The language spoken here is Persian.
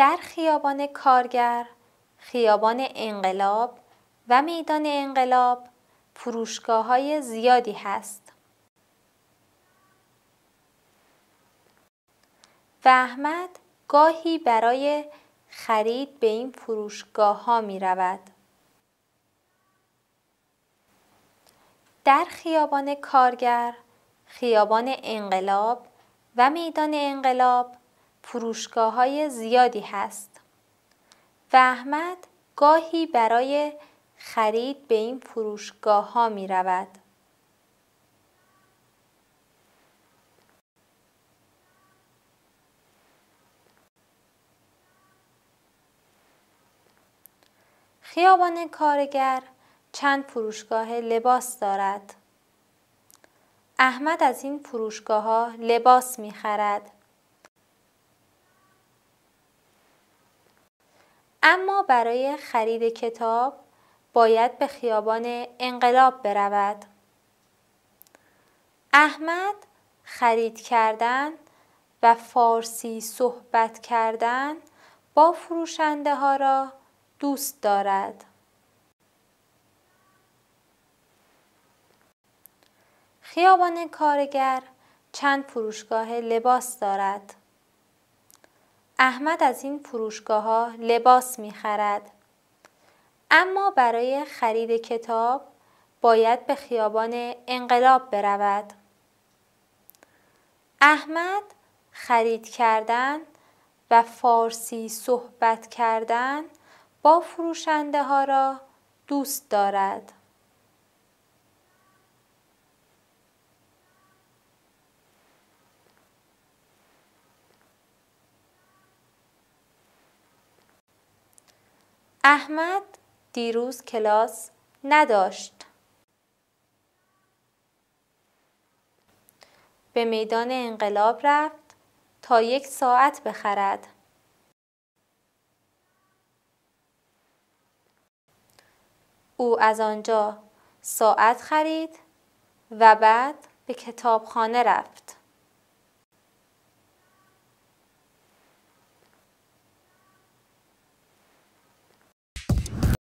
در خیابان کارگر، خیابان انقلاب و میدان انقلاب فروشگاه‌های زیادی هست و احمد گاهی برای خرید به این فروشگاه‌ها می رود. در خیابان کارگر، خیابان انقلاب و میدان انقلاب فروشگاه‌های زیادی هست و احمد گاهی برای خرید به این فروشگاه‌ها می رود. خیابان کارگر چند فروشگاه لباس دارد. احمد از این فروشگاه‌ها لباس می خرد. اما برای خرید کتاب باید به خیابان انقلاب برود. احمد خرید کردن و فارسی صحبت کردن با فروشنده ها را دوست دارد. خیابان کارگر چند فروشگاه لباس دارد. احمد از این فروشگاه‌ها لباس می‌خرد. اما برای خرید کتاب باید به خیابان انقلاب برود. احمد خرید کردن و فارسی صحبت کردن با فروشنده ها را دوست دارد. احمد دیروز کلاس نداشت. به میدان انقلاب رفت تا 1 ساعت بخرد. او از آنجا ساعت خرید و بعد به کتابخانه رفت.